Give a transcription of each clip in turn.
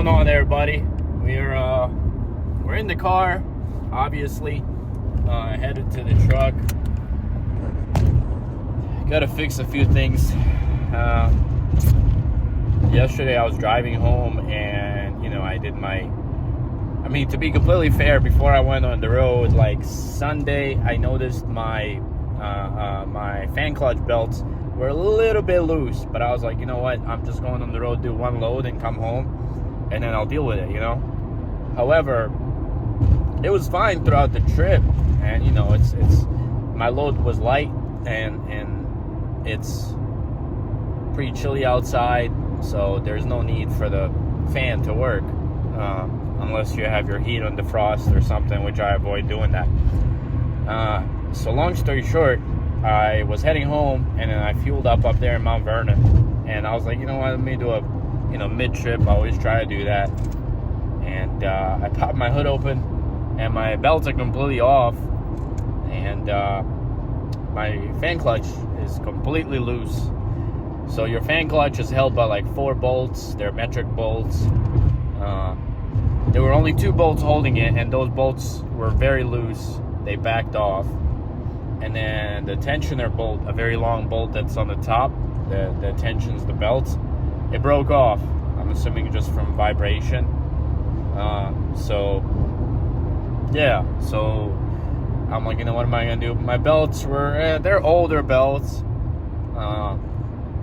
going on, everybody? We're in the car, obviously, headed to the truck. Gotta fix a few things. Yesterday I was driving home, and I did to be completely fair, before I went on the road, like Sunday, I noticed my my fan clutch belts were a little bit loose, but I was like, you know what, I'm just going on the road, do one load and come home, and then I'll deal with it, However, it was fine throughout the trip, and it's my load was light, and it's pretty chilly outside, so there's no need for the fan to work, unless you have your heat on defrost or something, which I avoid doing that. So long story short, I was heading home, and then I fueled up there in Mount Vernon, and I was like, you know what, let me do a mid-trip. I always try to do that. And I popped my hood open, and my belts are completely off, and my fan clutch is completely loose. So your fan clutch is held by like 4 bolts. They're metric bolts. There were only 2 bolts holding it, and those bolts were very loose. They backed off. And then the tensioner bolt, a very long bolt that's on the top, that tensions the belts, it broke off. I'm assuming just from vibration. So I'm like, what am I gonna do? My belts were, they're older belts.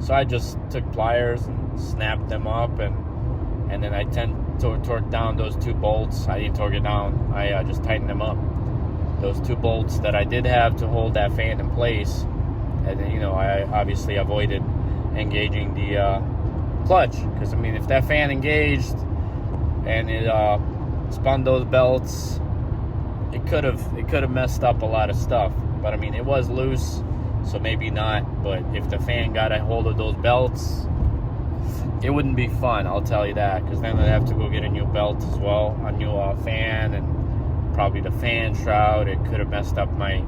So I just took pliers and snapped them up, and then I torque down those 2 bolts. I didn't torque it down. I just tightened them up. Those 2 bolts that I did have to hold that fan in place, and then I obviously avoided engaging the clutch, because if that fan engaged and it spun those belts, it could have messed up a lot of stuff. But it was loose, so maybe not. But if the fan got a hold of those belts, it wouldn't be fun, I'll tell you that, because then I'd have to go get a new belt as well, a new fan, and probably the fan shroud. It could have messed up my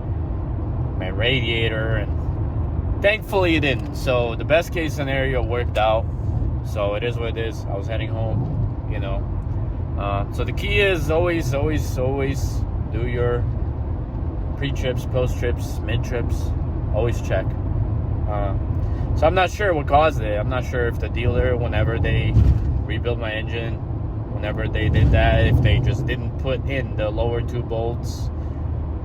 radiator, and thankfully it didn't. So the best case scenario worked out. So it is what it is. I was heading home, so the key is always do your pre-trips, post-trips, mid-trips. Always check. So I'm not sure what caused it. I'm not sure if the dealer, whenever they rebuilt my engine, whenever they did that, if they just didn't put in the lower 2 bolts,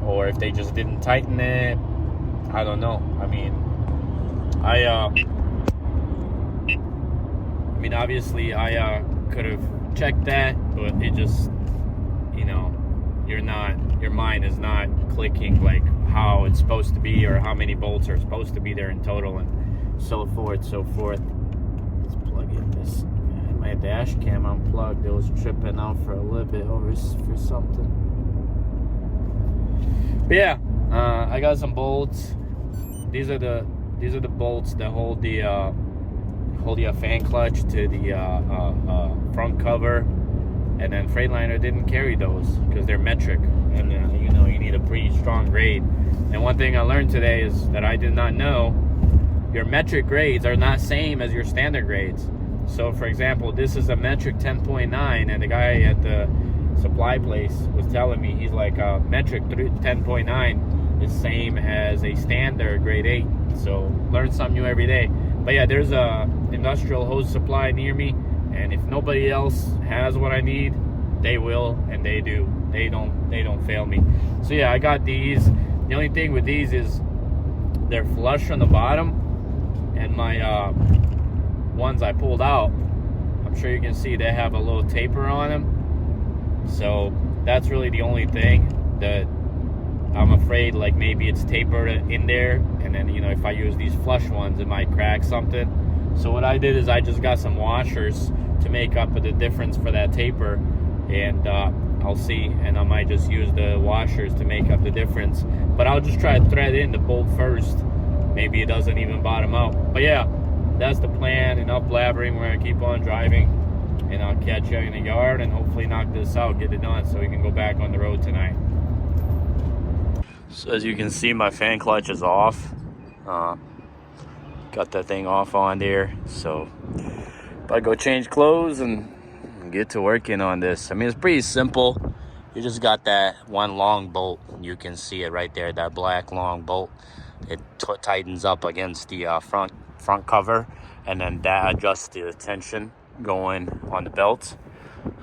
or if they just didn't tighten it. I don't know. Obviously I could have checked that, but it just, your mind is not clicking like how it's supposed to be, or how many bolts are supposed to be there in total, and so forth. Let's plug in this. My dash cam unplugged. It was tripping out for a little bit for something. But yeah, I got some bolts. These are the bolts that hold the fan clutch to the front cover. And then Freightliner didn't carry those because they're metric, and you need a pretty strong grade. And one thing I learned today is that I did not know, your metric grades are not same as your standard grades. So for example, this is a metric 10.9, and the guy at the supply place was telling me, he's like, metric 10.9 is same as a standard grade 8. So learn something new every day. But yeah, there's a industrial hose supply near me, and if nobody else has what I need, they will, and they do. They don't fail me. So yeah, I got these. The only thing with these is they're flush on the bottom, and my ones I pulled out, I'm sure you can see they have a little taper on them. So that's really the only thing that I'm afraid, like maybe it's tapered in there, and then if I use these flush ones, it might crack something. So what I did is I just got some washers to make up the difference for that taper, and I'll see, and I might just use the washers to make up the difference. But I'll just try to thread in the bolt first. Maybe it doesn't even bottom out. But yeah, that's the plan. Enough blabbering. We're gonna keep on driving, and I'll catch you in the yard and hopefully knock this out, get it done, so we can go back on the road tonight. So as you can see, my fan clutch is off. Got that thing off on there, so if I go change clothes and and get to working on this. I mean, it's pretty simple. You just got that one long bolt. You can see it right there, that black long bolt. It tightens up against the front cover, and then that adjusts the tension going on the belt.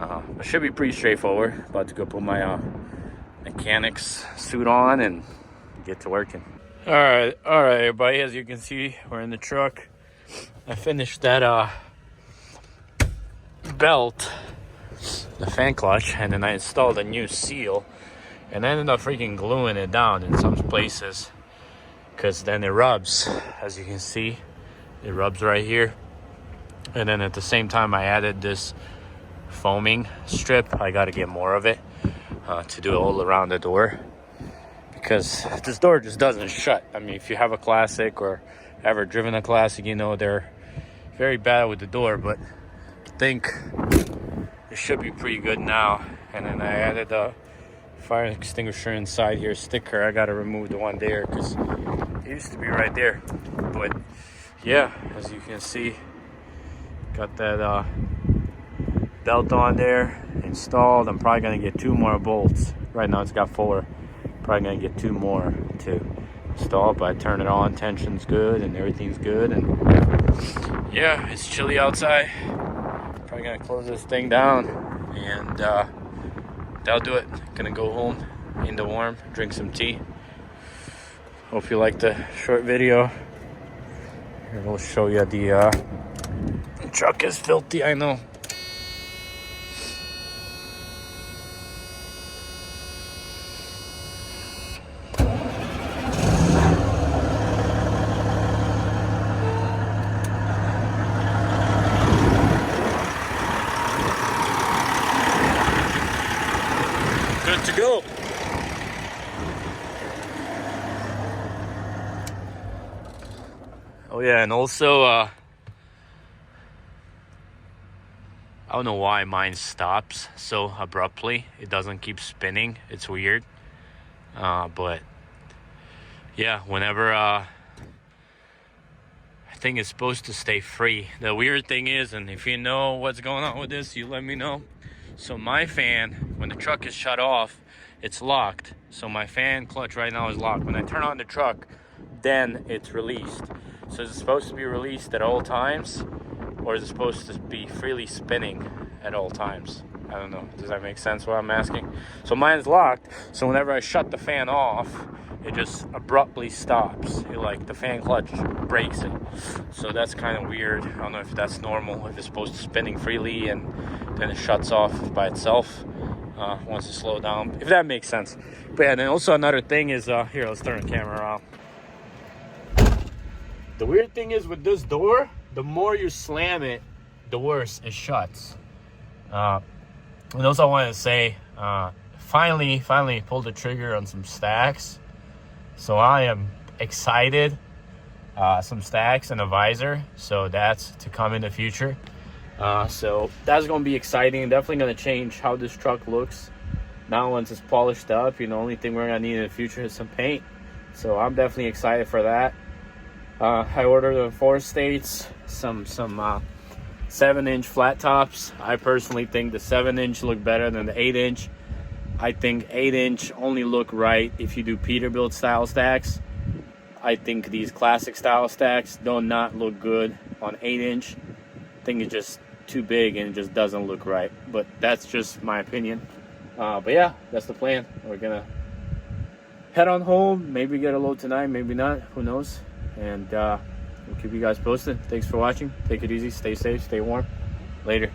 It should be pretty straightforward. About to go put my mechanics suit on and get to working. All right, everybody. As you can see, we're in the truck. I finished that belt, the fan clutch, and then I installed a new seal, and I ended up freaking gluing it down in some places because then it rubs. As you can see, it rubs right here. And then at the same time, I added this foaming strip. I got to get more of it to do it all around the door, because this door just doesn't shut. I mean, if you have a Classic or ever driven a Classic, you know they're very bad with the door, but I think it should be pretty good now. And then I added a fire extinguisher inside here sticker. I got to remove the one there because it used to be right there. But yeah, as you can see, got that belt on there installed. I'm probably gonna get 2 more bolts. Right now it's got 4. Probably gonna get 2 more to install, but I turn it on, tension's good and everything's good. And yeah, it's chilly outside. Probably gonna close this thing down, and that'll do it. Gonna go home in the warm, drink some tea. Hope you liked the short video. Here, we'll show you the truck is filthy, I know. Good to go. Oh yeah, and also I don't know why mine stops so abruptly. It doesn't keep spinning. It's weird. But yeah, whenever I think it's supposed to stay free. The weird thing is, and if you know what's going on with this, you let me know. So my fan, when the truck is shut off, it's locked. So my fan clutch right now is locked. When I turn on the truck, then it's released. So is it supposed to be released at all times, or is it supposed to be freely spinning at all times? I don't know. Does that make sense what I'm asking? So mine's locked. So whenever I shut the fan off, it just abruptly stops. Like the fan clutch breaks it. So that's kind of weird. I don't know if that's normal, if it's supposed to spinning freely and then it shuts off by itself once it slows down, if that makes sense. But yeah, then also another thing is, here, let's turn the camera around. The weird thing is with this door, the more you slam it, the worse it shuts. And also I wanted to say, finally pulled the trigger on some stacks. So I am excited. Some stacks and a visor. So that's to come in the future. So that's going to be exciting. Definitely going to change how this truck looks. Now once it's polished up, you know, the only thing we're going to need in the future is some paint. So I'm definitely excited for that. I ordered the 4 states, some 7-inch flat tops. I personally think the 7-inch look better than the 8-inch. I think 8-inch only look right if you do Peterbilt style stacks. I think these classic style stacks do not look good on 8-inch. I think it's just too big and it just doesn't look right. But that's just my opinion. But yeah, that's the plan. We're gonna head on home. Maybe get a load tonight, maybe not. Who knows? And we'll keep you guys posted. Thanks for watching. Take it easy. Stay safe. Stay warm. Later.